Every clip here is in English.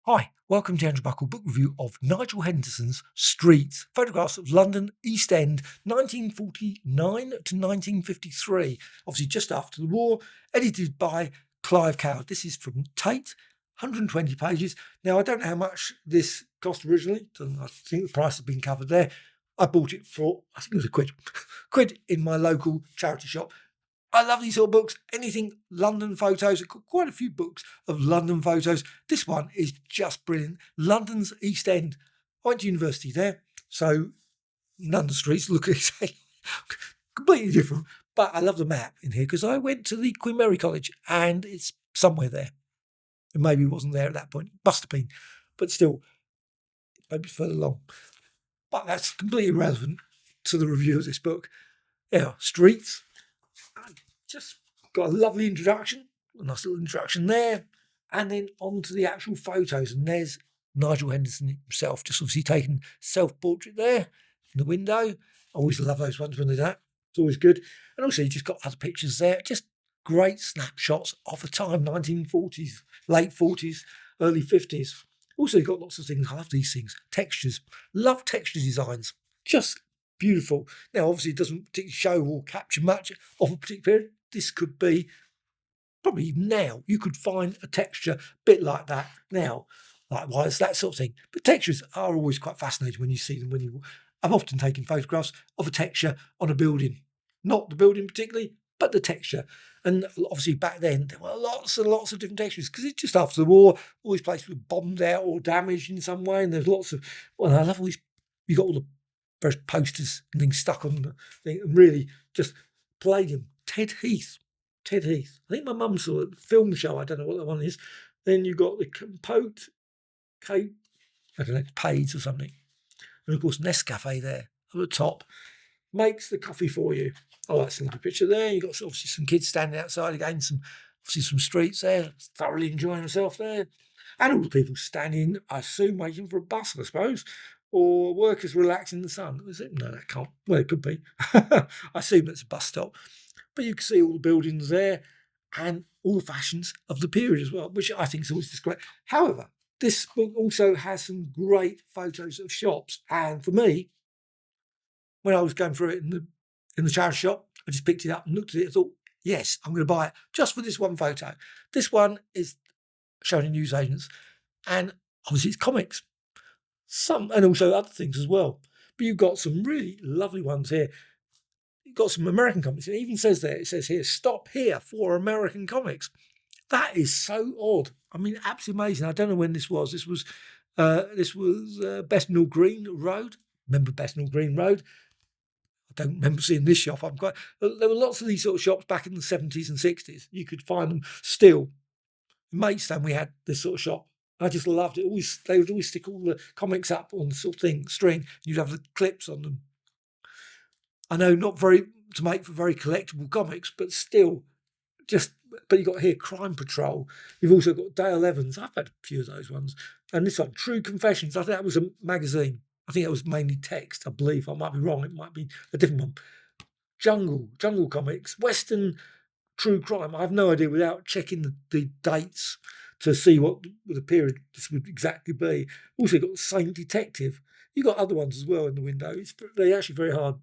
Hi, welcome to Andrew Buckle book review of Nigel Henderson's Streets, photographs of London East End 1949 to 1953, obviously just after the war, edited by Clive Coward. This is from Tate, 120 pages. Now, I don't know how much this cost originally. I think the price has been covered there. I bought it for, I think it was a quid in my local charity shop. I love these sort of books. Anything London photos. I've got quite a few books of London photos. This one is just brilliant. London's East End. I went to university there, so London streets look exactly completely different. But I love the map in here because I went to the Queen Mary College and it's somewhere there. And maybe it wasn't there at that point. It must have been. But still, maybe further along. But that's completely irrelevant to the review of this book. Yeah, streets. Just got a lovely introduction, a nice little introduction there, and then on to the actual photos. And there's Nigel Henderson himself, just obviously taking self-portrait there in the window. I always love those ones when they do that. It's always good. And also, you just got other pictures there, just great snapshots of the time, 1940s, late 40s, early 50s. Also, you've got lots of things. I love these things. Textures. Love texture designs. Just beautiful. Now, obviously, it doesn't particularly show or capture much of a particular period. This could be, probably even now, you could find a texture a bit like that now, likewise, that sort of thing. But textures are always quite fascinating when you see them. I've often taken photographs of a texture on a building, not the building particularly, but the texture. And obviously back then, there were lots and lots of different textures because it's just after the war, all these places were bombed out or damaged in some way. And there's lots of, well, I love all these, you got all the various posters and things stuck on the thing and really just played them. Ted Heath. I think my mum saw it, film show, I don't know what that one is. Then you got the Compote, Cape, I don't know, Pades or something. And of course, Nescafe there at the top makes the coffee for you. Oh, that's a little picture there. You've got obviously some kids standing outside again, obviously some streets there, thoroughly enjoying themselves there. And all the people standing, I assume, waiting for a bus, I suppose, or workers relaxing in the sun. Is it? No, that can't. Well, it could be. I assume it's a bus stop. But you can see all the buildings there and all the fashions of the period as well, which I think is always just great. However, this book also has some great photos of shops. And for me, when I was going through it in the charity shop, I just picked it up and looked at it and thought, yes, I'm going to buy it just for this one photo. This one is shown in newsagents, and obviously it's comics. And also other things as well. But you've got some really lovely ones here. You've got some American comics. It even says there, it says here, stop here for American comics. That is so odd. I mean, absolutely amazing. I don't know when this was. This was Bethnal Green Road. Remember Bethnal Green Road? I don't remember seeing this shop. There were lots of these sort of shops back in the 70s and 60s. You could find them still. In Maidstone, we had this sort of shop. I just loved it. They would always stick all the comics up on the sort of string. You'd have the clips on them. I know not very to make for very collectible comics, but still, but you've got here Crime Patrol. You've also got Dale Evans. I've had a few of those ones. And this one, True Confessions. I think that was a magazine. I think it was mainly text, I believe. I might be wrong. It might be a different one. Jungle Comics, Western True Crime. I have no idea without checking the dates to see what the period this would exactly be. Also got Saint Detective. You've got other ones as well in the window. They're actually very hard.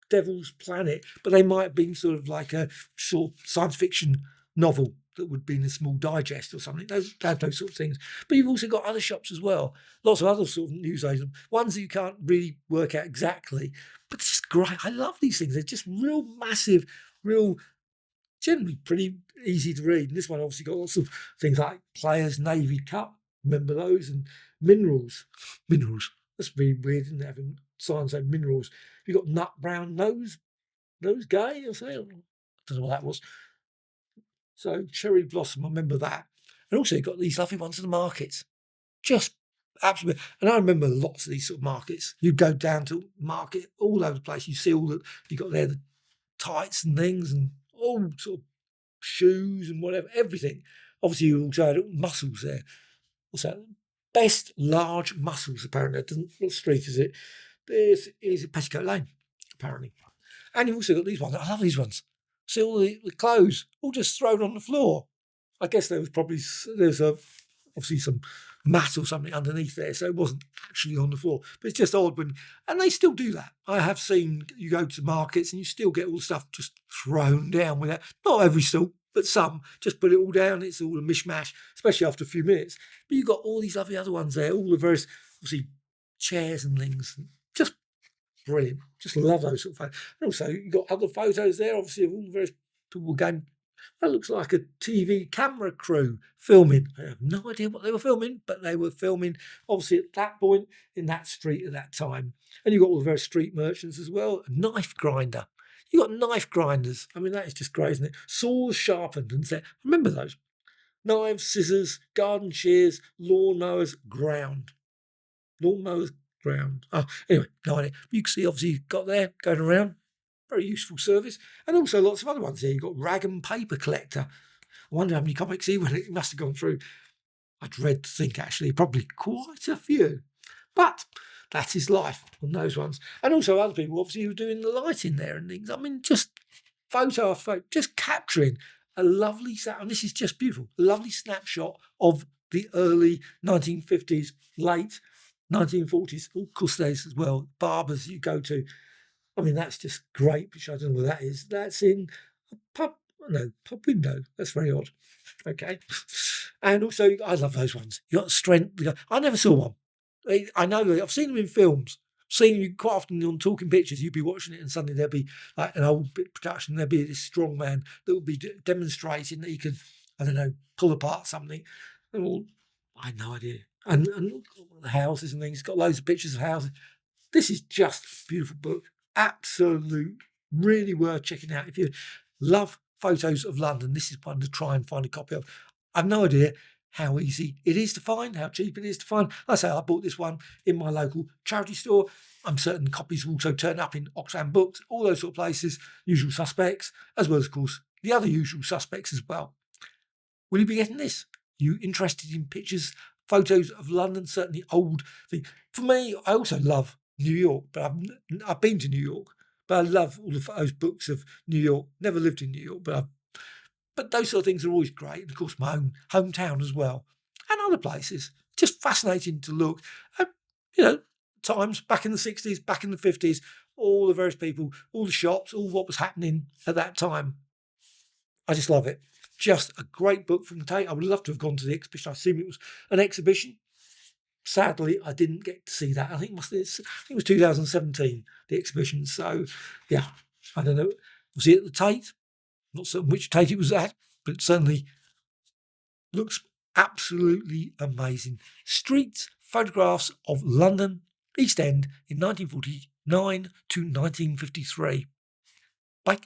Devil's Planet, but they might have been sort of like a short science fiction novel that would be in a small digest or something. Those sort of things. But you've also got other shops as well. Lots of other sort of newsagents, ones that you can't really work out exactly. But it's just great. I love these things. They're just real massive, real, generally pretty easy to read. And this one obviously got lots of things like Players Navy Cup. Remember those? And minerals. That's really weird, isn't it? Having signs saying minerals. You got Nut Brown Nose Gay or something. I don't know what that was. So Cherry Blossom, I remember that. And also you've got these lovely ones in the markets. Just absolutely. And I remember lots of these sort of markets. You go down to market all over the place. You see all that you got there, the tights and things and all sort of shoes and whatever, everything. Obviously you also had mussels there. What's that? Best large mussels, apparently. What street is it? This is Petticoat Lane, apparently. And you've also got these ones. I love these ones. See all the clothes all just thrown on the floor. I guess there's obviously some mat or something underneath there, so it wasn't actually on the floor. But it's just odd and they still do that. I have seen you go to markets and you still get all the stuff just thrown down with that. Not every stall, but some. Just put it all down. It's all a mishmash, especially after a few minutes. But you've got all these lovely other ones there, all the various, obviously, chairs and things. Just brilliant. Just love those sort of photos. And also, you've got other photos there, obviously, of all the various people going. That looks like a TV camera crew filming. I have no idea what they were filming, but they were filming, obviously, at that point in that street at that time. And you've got all the various street merchants as well. A knife grinder. You've got knife grinders. I mean, that is just great, isn't it? Saws sharpened and set. Remember those? Knives, scissors, garden shears, lawnmowers, ground. Lawnmowers, ground. Oh, anyway, no idea. You can see, obviously, you've got there going around. Very useful service. And also lots of other ones here. You've got rag and paper collector. I wonder how many comics he went. It must have gone through. I dread to think, actually, probably quite a few. But that is life on those ones. And also other people, obviously, who are doing the lighting there and things. I mean, just photo after photo, just capturing a lovely, and this is just beautiful, a lovely snapshot of the early 1950s, late 1940s, of course, days as well, barbers you go to. I mean, that's just great, which I don't know what that is. That's in a pub window. That's very odd. Okay. And also, I love those ones. You got strength. I never saw one. I know that I've seen them in films. Seen you quite often on Talking Pictures. You'd be watching it, and suddenly there'd be like an old bit of production. There'd be this strong man that would be demonstrating that he could, I don't know, pull apart something. And all, I had no idea. And look at the houses and things. It's got loads of pictures of houses. This is just a beautiful book. Absolute, really worth checking out. If you love photos of London, this is one to try and find a copy of. I've no idea how easy it is to find, how cheap it is to find. Like I say, I bought this one in my local charity store. I'm certain copies will also turn up in Oxfam Books, all those sort of places, usual suspects, as well as, of course, the other usual suspects as well. Will you be getting this? You interested in pictures, photos of London? Certainly old thing. For me, I also love New York, but I've been to New York, but I love all of those books of New York. Never lived in New York, but those sort of things are always great. And of course, my own hometown as well, and other places. Just fascinating to look at, times back in the 60s, back in the 50s, all the various people, all the shops, all what was happening at that time. I just love it. Just a great book from the Tate. I would love to have gone to the exhibition. I assume it was an exhibition. Sadly, I didn't get to see that. I think it was 2017, the exhibition. So, yeah, I don't know. Was it at the Tate? Not certain which Tate it was at, but it certainly looks absolutely amazing. Street photographs of London, East End in 1949 to 1953. Bye.